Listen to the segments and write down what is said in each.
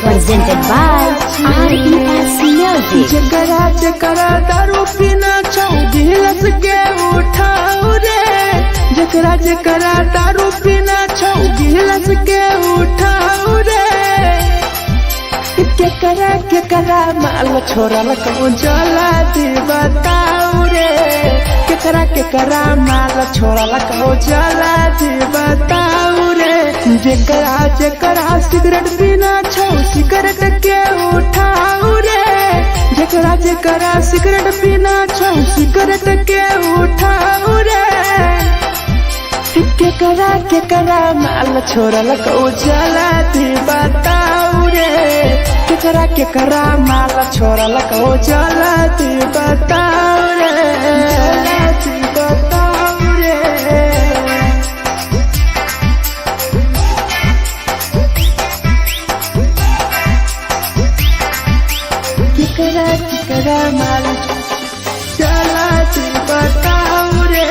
Presented by RES Music. जकरा जकरा दारू पीना चाहूं गिलास के उठाओ रे, जकरा जकरा दारू पीना चाहूं गिलास के उठाओ रे। केकरा माल छोड़ल कहूं जला दी बताओ रे, केकरा माल छोड़ल कहूं जला दी बताओ रे। जकरा जकरा सिगरेट पीना चाहूं सिगरेट के उठाओ रे, जकरा जकरा सिगरेट पीना चाहूं सिगरेट के उठाओ रे। केकरा माल छोड़ल कहूं जला दी बताओ रे, केकरा माल छोड़ल कहूं जला दी बताओ रे, जला दी बताओ रे। केकरा माल जला दी बताओ रे,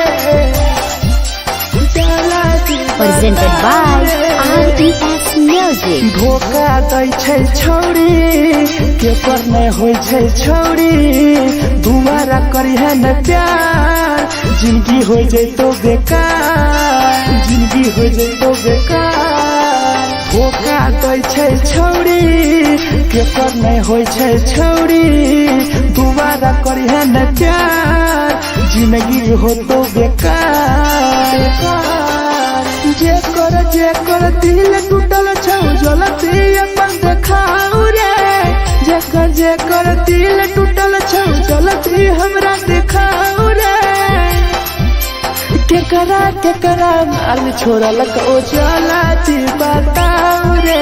जला दी। Presented by RES Music. धोखा दै छै छौरी के पर नहीं होय छै छौरी, दुबारा करी है न प्यार जिंदगी हो जैतो बेकार, जिंदगी हो जैतो बेकार। धोखा दै छै छौरी के पर नहीं होय छै छौरी, दुबारा करी है न प्यार जिंदगी हो तो बेकार। जेकर दिल टूटल छौ जलती अपन देखाओ रे, जेकर दिल टूटल छौ जलती हमरा देखाओ रे। केकरा माल छोड़ल कहूं जला दी बताओ रे,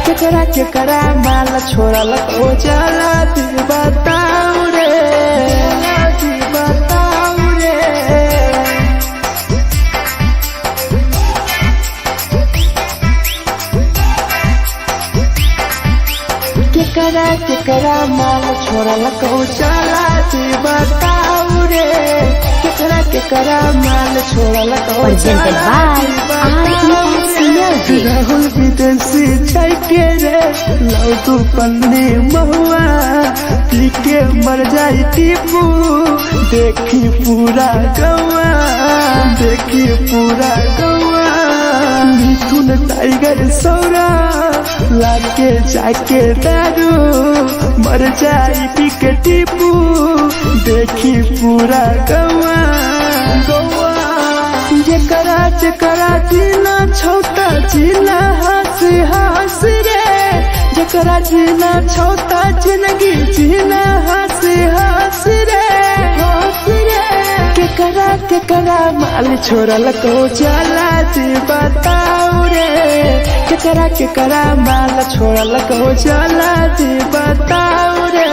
केकरा माल छोड़ल कहूं जला दी बताओ रे, जला दी बताओ रे। केकरा माल छोड़ल कहूं जला दी बताओ रे, केकरा माल छोड़ल कहूं Presented by RES Music. Rahul विदेशी छै के रे लौ तू पन्नी महुआ, पी के मर जाई टीपू देखी पूरा गौआ, देखी पूरा गौआ। मिथुन टाइगर सौरा लाके जाके दारू मर जाई पी के टीपू देखी पूरा गौआ, गौआ। जकरा जीना छौता जीना हंसी हंसी रे, जकरा जीना छौता जिंदगी जीना हंसी हंसी रे, हंसी रे। केकरा माल छोड़ल कहूं जला दी बताओ रे, केकरा माल छोड़ल कहूं जला दी बताओ रे।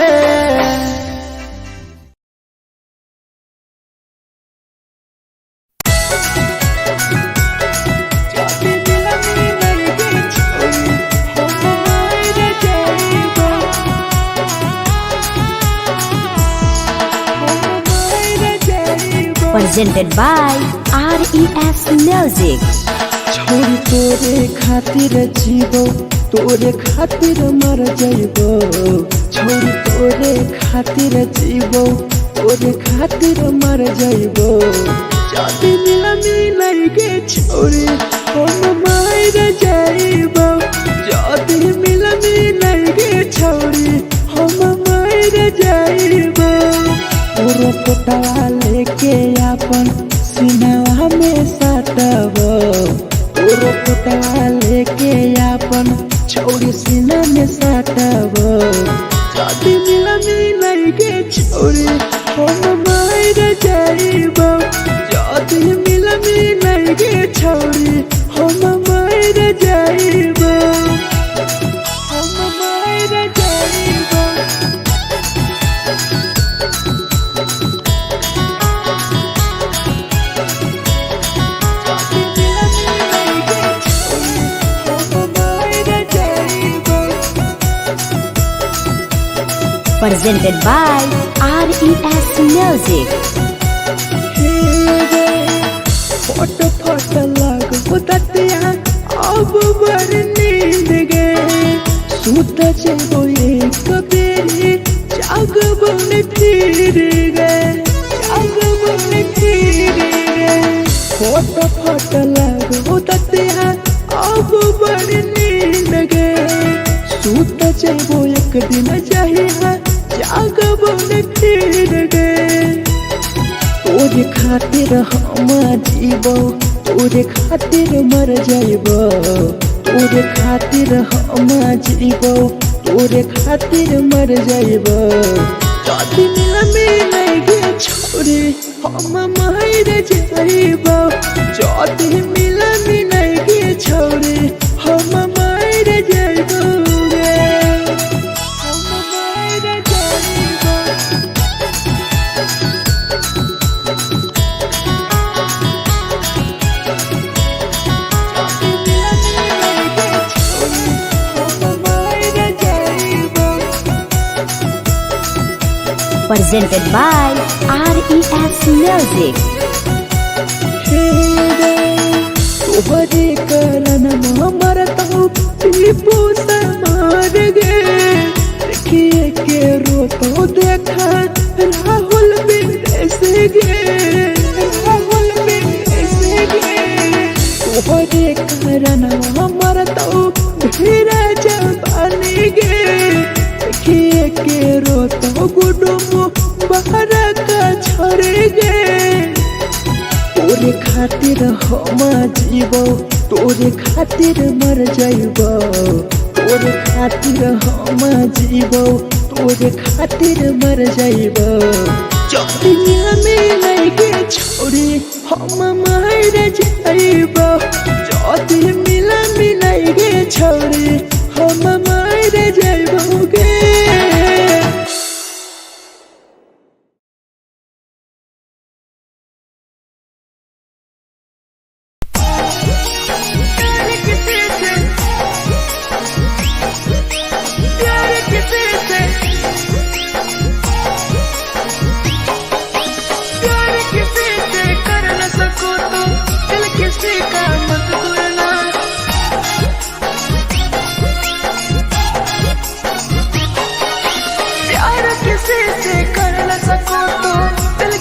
Presented by RES Music. छोरी तोरे खातिर जीवो तोरे खातिर मर जाइबो, छोरी तोरे खातिर जीवो तोरे खातिर मर जाइबो। जाति मिलई गे छोरी हम मर जाइबो, जाति मिलई गे छोरी हम मर जाइबो। तोरे पोटवा लेके अपन सीनवा में सटबो, तोरे पोटवा लेके अपन छौरी सीना में सटबो। जाति मिलई गे छोरी हम मर जाइबो, जाति मिलई गे छोरी हम मर जाइबो, हम मर जाइबो। Presented by RES Music. फोट फोट लागो ततिया अब बर नींद गे सूत जेबो एक बेरी जागबो ने फिर गे जागबो ने फिर गे फोट फोट लागो ततिया अब बर नींद गे सूत जेबो एक दिन चाहिए जागबो ने फिर गे तोरे खातिर हम जीबो तोरे खातिर मर जाइबो तोरे खातिर हम जीबो तोरे खातिर मर जाइबो जदी मिले गे छोरी हम मर जाइबो जदी मिले गे छोरी हम मर जाइबो गे हम मर जाइबो Presented by RES Music. तोहरे कारण मरता पीपू समार गे देखिए के रोतो देखा राहुल विदेश गे राहुल विदेश गे तोहरे कारण मरता धीरे जवानी गे देखिए के रोतो गुडुमो बाहर का छोड़ गे तोरे खातिर हम जीबो तोरे खातिर मर जाइबो तोरे खातिर हम जीबो तोरे खातिर मर जाइबो जदी मिले गे छोरी हम मर जाइबो जदी मिले गे छोरी हम मर जाइबो गे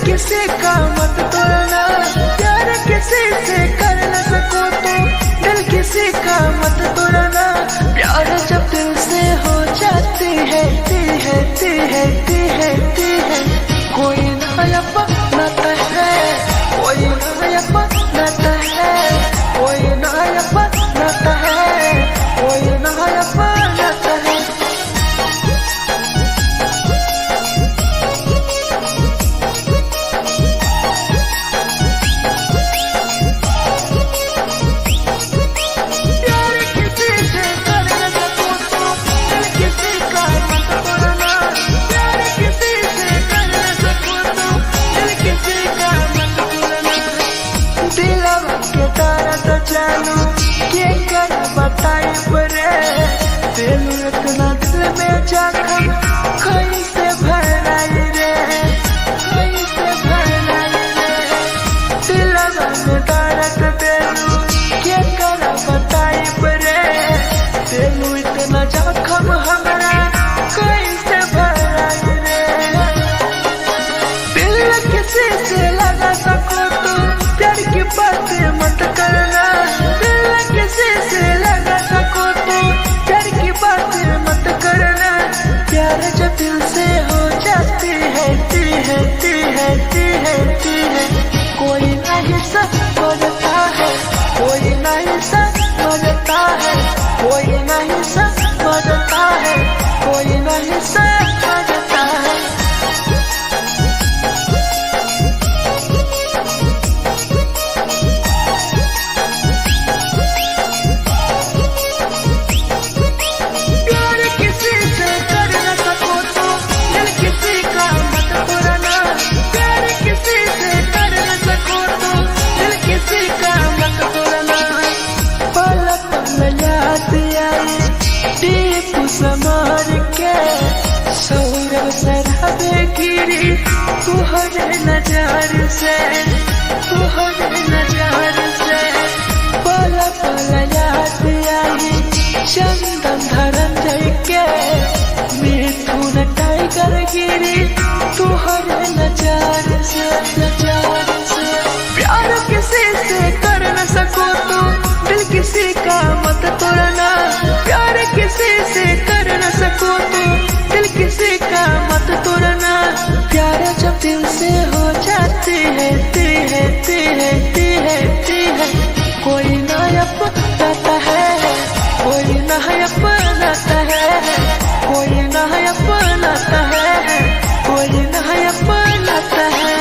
किसी का मत तोड़ना प्यार किसी से कर न सको तो दिल किसी का मत तोड़ना प्यार जब दिल से हो जाती है कोई नया बनाता है कोई नया बनाता है कोई नया बनाता है कोई नया बनाता है इतना दिल में जखम कैसे भराई रे कैसे भराई रे दिलवा में दर्द देलू के कर बताई रे देलू इतना जखम हमरा कैसे भराई रे दिल किसी से लगा सको तो प्यार की बातें मत करना दिल किसी से लगा सको तो प्यार की बातें मत करना प्यार जब दिल से सौरभ सराबे गिरी तुहरे नजर से, तुहरे नजर से पल पल याद आई चंदन धरंजय के, मिथुन टाइगर गिरी तुहरे नजर से, नजर से। प्यार किसी से कर न सको तो दिल किसी का मत तोड़ना, प्यार किसी से कर न सको तो दिल किसी का मत तोड़ना। प्यार जब दिल से हो जाती है कोई ना अपनाता है, कोई ना अपनाता है, कोई ना अपनाता है, कोई ना अपनाता है।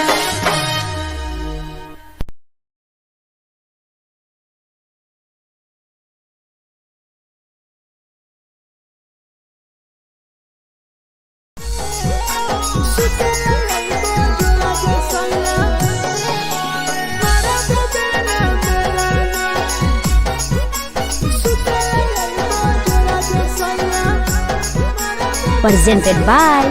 Presented by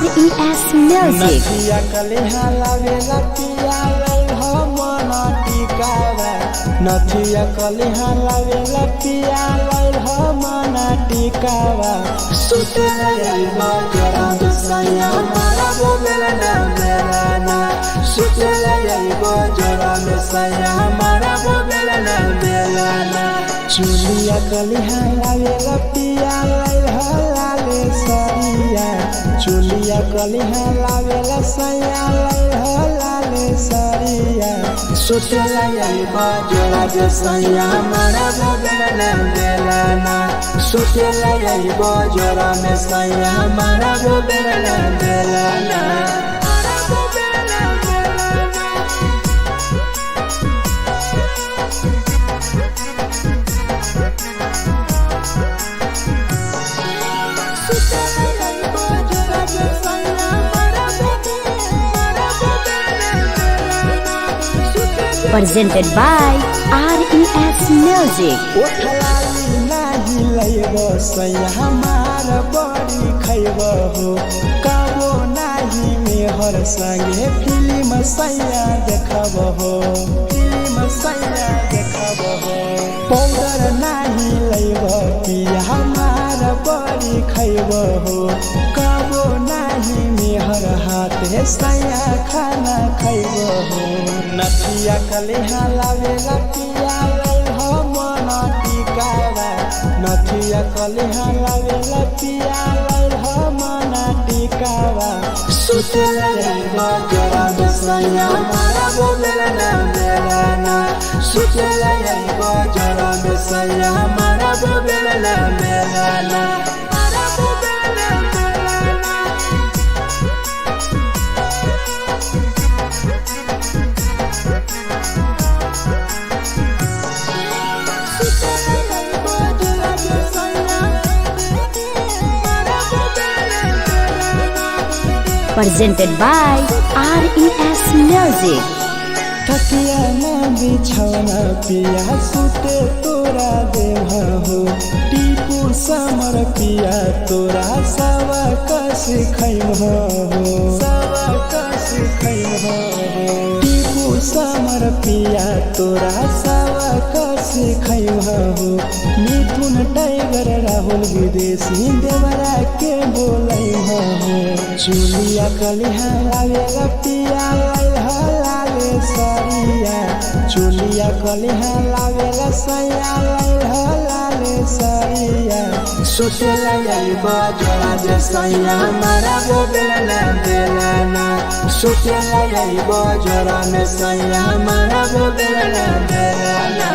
RES Music. नथिया कलिहा लावेला पिया लई हो मना टिकावा, नथिया कलिहा लावेला पिया लई हो मना टिकावा। सुते लई बजरा सैया मारा बोलेला ना मेरा ना, सुते लई बजरा सैया मारा बोलेला ना मेरा ना। चुलिया कलिहा लावेला पिया लई हो लाले सरिया, चुलिया कलिहा लावेला सैया लई हो लाले सरिया। सुतेला यही बजरा सैया मारा बोलेला ना मेरा ना, सुतेला यही बजरा में सैया मारा बोलेला ना मेरा ना। Presented by RES Music. ओठलाली नाही लइबो सैया हमार बड़ी खइबो हो, कबो नाही मेहर संगे फिल्म सैया देखबो हो, फिल्म सैया देखबो हो। पाउडर नाही लइबो पिया हमार बड़ी खइबो हो, कबो नाही मेहर हाथे सैया खाना खइबो हो। नथिया कलिहा लावेला पिया लई हो मना टिकावा, नथिया कलिहा लावेला पिया लई हो मना टिकावा। सुतेला यही बजरा सैया मारा बोलेला ना मेरा ना, सुतेला यही बजरा सैया मारा बोलेला ना मेरा ना। Presented by RES Music. तकिया ना बिछौना पिया सुते तोरा देवा हो, टीपू समर पिया तोरा सवा कस खैम हो, सवा कस खैम हो। टीपू समर पिया तोरा सवा कस खैम हो। मिथुन टाइगर राहुल विदेशी देवरा के बोलै हो। चुलिया कलिहा लावेला पिया लई हो लाले सरिया, चुलिया कलिहा लावेला सैया लई हो लाले सरिया। सुतेला यही बजरा सैया मारा बोलेला ना मेरा ना, सुतेला यही बजरा में सैया मारा बोलेला ना मेरा ना।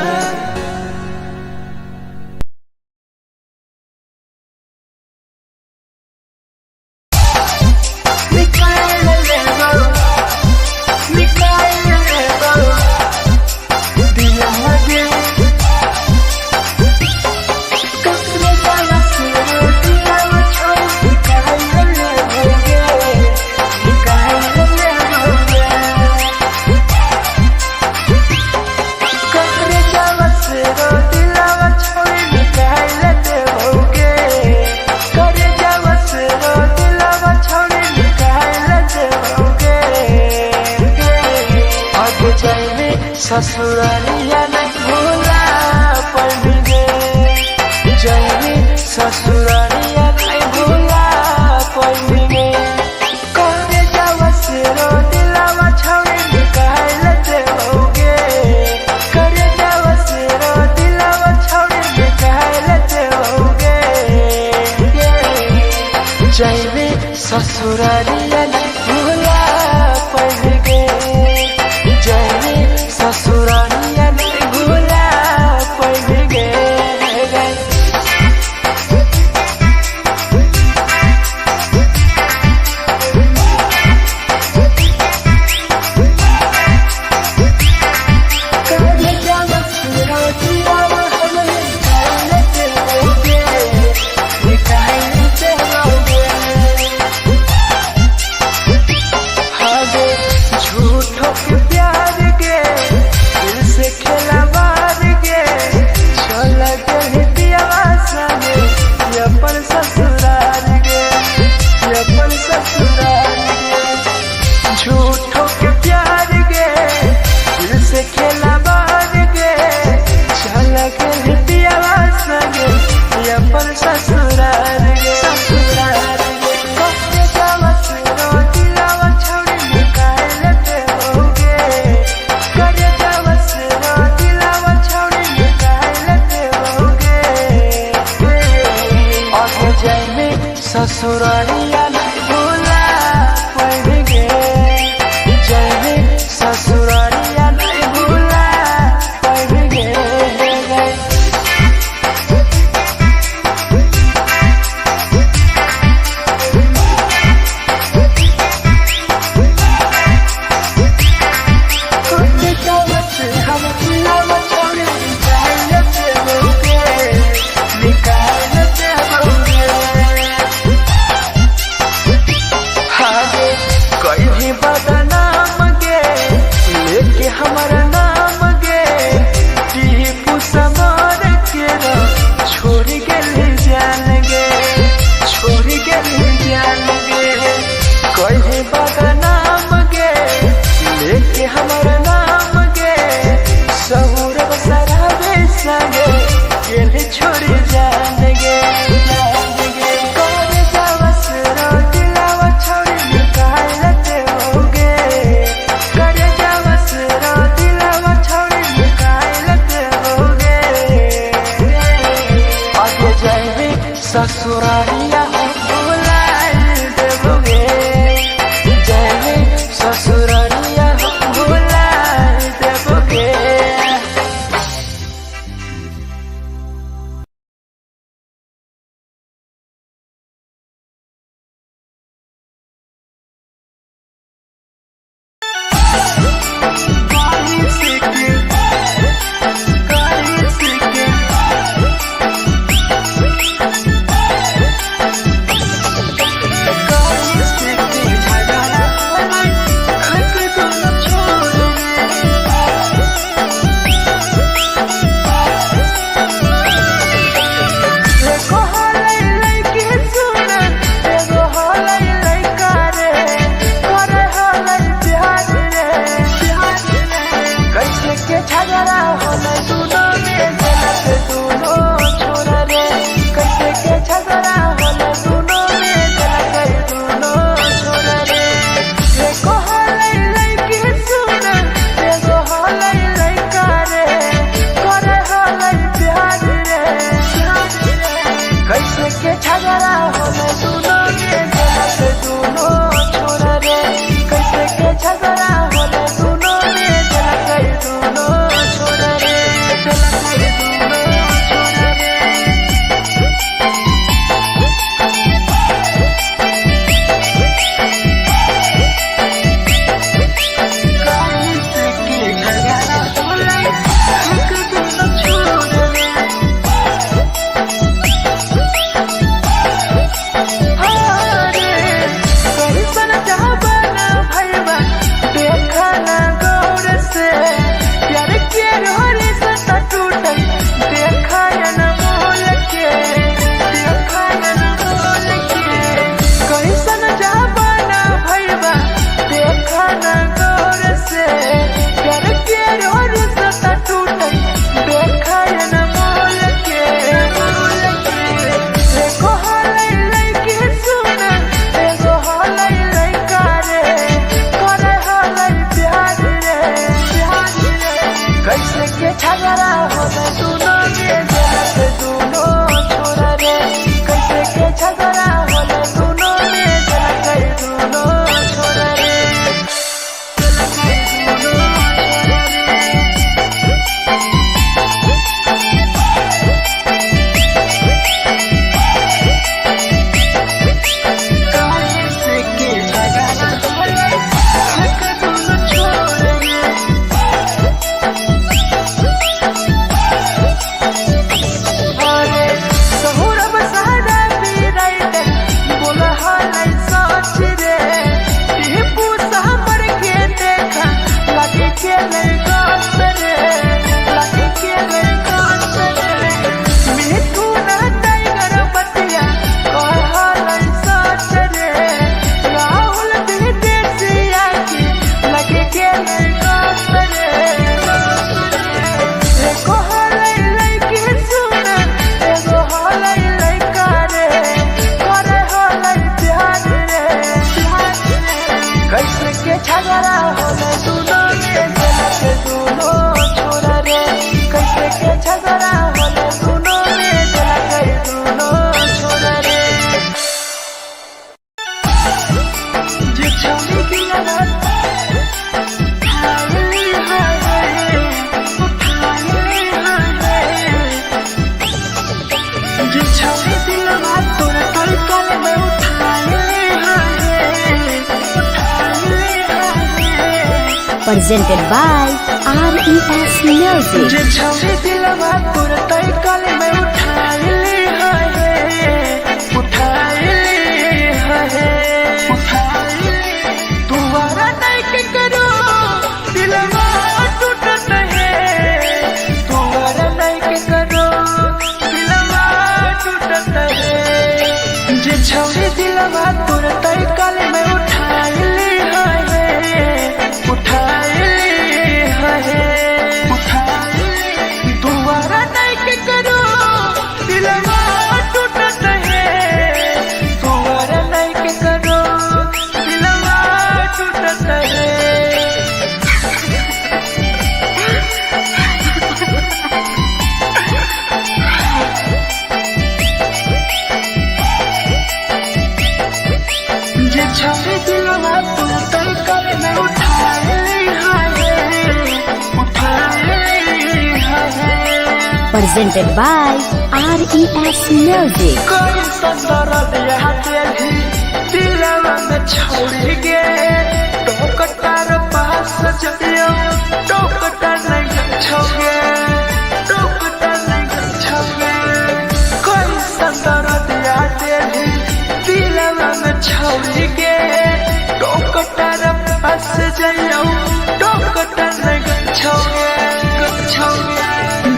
आगे जाए ससुरालिया नहीं भूला पड़ेंगे जाए ससुरालिया नहीं भूला पड़ेंगे करे जावा से रो दिलावा छावे निकाल देओगे करे जावा से रो दिलावा छावे निकाल देओगे जाए ससुरालिया नहीं भूला पड़ेंगे जाए ससुरालिया नहीं भूला पड़ेंगे झूठों के प्यार गे दिल से खेला बार गे चल के पियावा संगे ये पर ससुराल गे ससुराल गे कब जावा सुनो दिलावा छोड़ी निकाल देओगे कर जावा सुनो दिलावा छोड़ी निकाल देओगे आगे जाए ससुरालिया नहीं भूला पड़ेंगे ससुरालिया नहीं भूला पड़ेंगे बदनाम गे लेके हमारा नाम गे टीपू समर के छोड़ गए जान गे छोड़ गए जान गे कहीं बदनाम गे लेके हमारा नाम गे सहूर सराबे संगे गेले छोड़ जान गे ससुरालिया भूला देओगे जाए ससुरालिया भूला देओगे झगड़ा होले दूनो के गलत दूनो छोड़ रे कैसे के झगड़ा होले दूनो के गलत दूनो छोड़ रे presented by RES Music. जे छवि दिलवा तुरते कल में उठाइली है तुम्हारा नहीं के करो दिलवा टूटत है तुम्हारा नहीं के करो दिलवा टूटत है जे छवि दिलवा तुरते कल में उठाइली तुम्हारा नहीं के करो दिलवा टूटत है तुम्हारा नहीं के करो दिलवा टूटत है जे छवि दिलवा तुरते कल में Presented by RES Music. कोई संदर दिया तेरी दिलवा में छोड़ के टोकटार पास चलियो टोकटार नहीं छोगे टोकटार नहीं छोगे कोई संदर दिया तेरी दिलवा में छोड़ के टोकटार पास चलियो टोकटार नहीं छोगे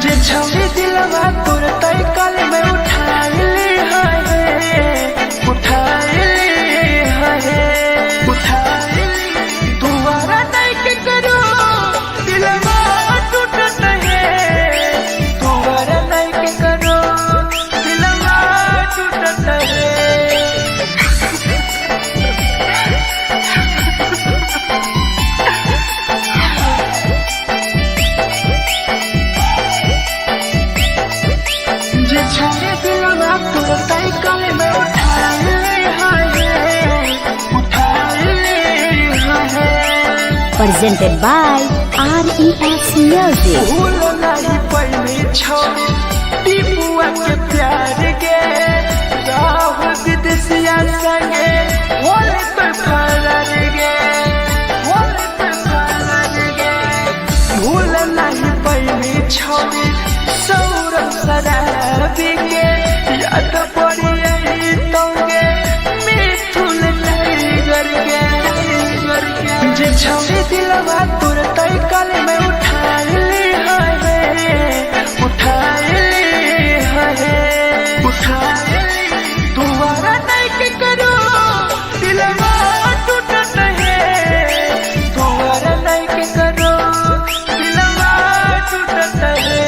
जे छवि दिलवा तुरते कल में उठाइली तुम्हारा नहीं के करो दिलवा टूटत है तुम्हारा नहीं के करो दिलवा टूटत है छवि दिलवा तुरते कल में Presented by RES Music. भूल नहीं पहली छवि टीपुआ के प्यार के राह विदेशिया संगे होले तो फरार गे भूल नहीं पहली छवि सौरभ शराबी के याद पड़ी यही तोगे मिथुन टाइगर के जे छवि दिलवा तुरते कल में उठाइली तुम्हारा नहीं के करो दिलवा टूटत है तुम्हारा नहीं के करो दिलवा टूटत है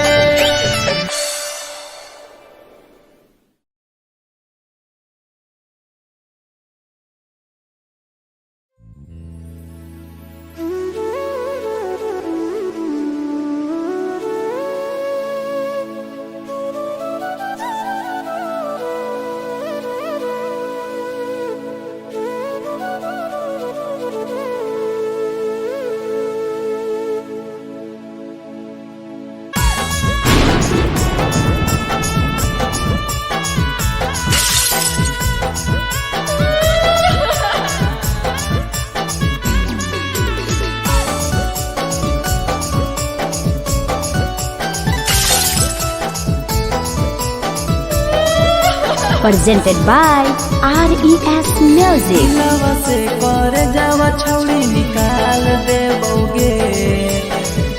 Presented by RES Music. दिलवा से कर जावा छौड़ी निकाल देबोगे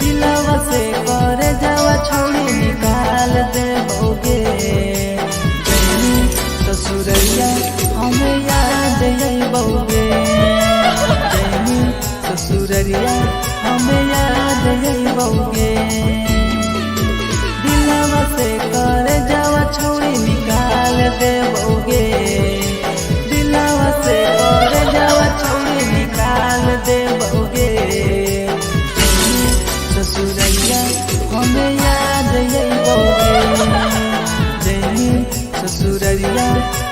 दिलवा से कर जावा छौड़ी निकाल देबोगे जैनी ससुरैया हमें याद अइबोगे जैनी ससुरैया हमें याद अइबोगे दिलवा से कर जावा छौड़ी निकाल देबोगे दिलवा से कर जावा छौड़ी निकाल देबोगे ससुरैया हमें याद अइबोगे जैनी ससुरैया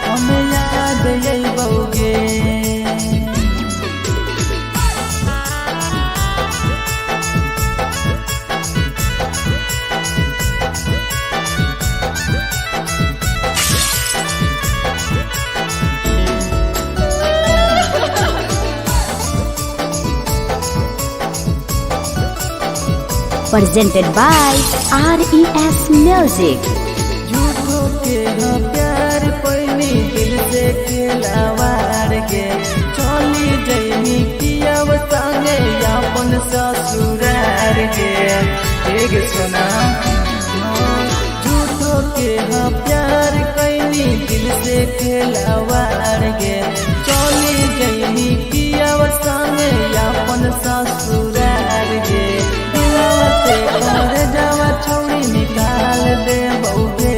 हमें याद अइबोगे presented by RES Music. झूठो के हाँ प्यार पैनी दिल से खिलावार के चली जैनी किया संगे अपन ससुरार के एक सुना झूठो के हाँ प्यार कैनी दिल से खिलावार के चली जैनी किया संगे अपन ससुरार के घर जावा छौड़ी निकाल दे बउगे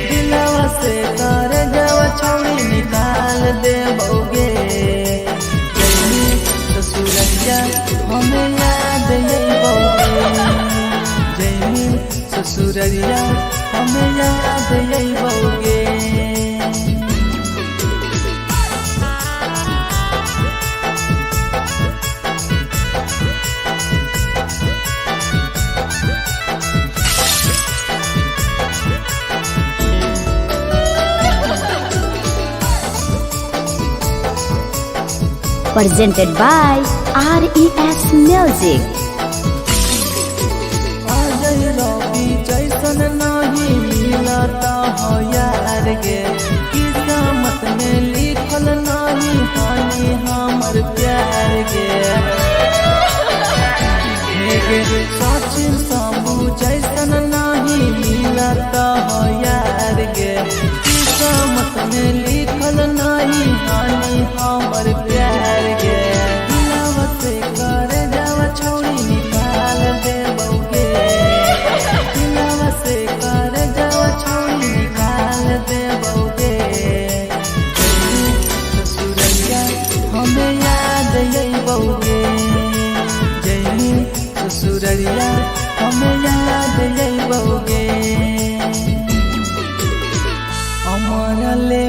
दिलवा से घर जावा छौड़ी निकाल दे बउगे जैनी ससुरैया हमें याद यही बउगे जैनी ससुरैया हमें याद यही बउगे Presented by RES Music. Ajay रवि जैसन नहीं मिलता हो यार गे किस्मत में लिखल नहीं हानि हमर प्यार गे सचिन साबू जैसन नहीं मिलता हो यार गे किस्मत में लिखल नहीं हानि हमर प्यार गे दिलवा से कर जावा छौड़ी निकाल दे बउगे दिलवा से कर जावा छौड़ी निकाल दे बउगे ससुरैया हमें याद यही बउगे जैनी ससुरैया हमें याद यही बउगे अमर ले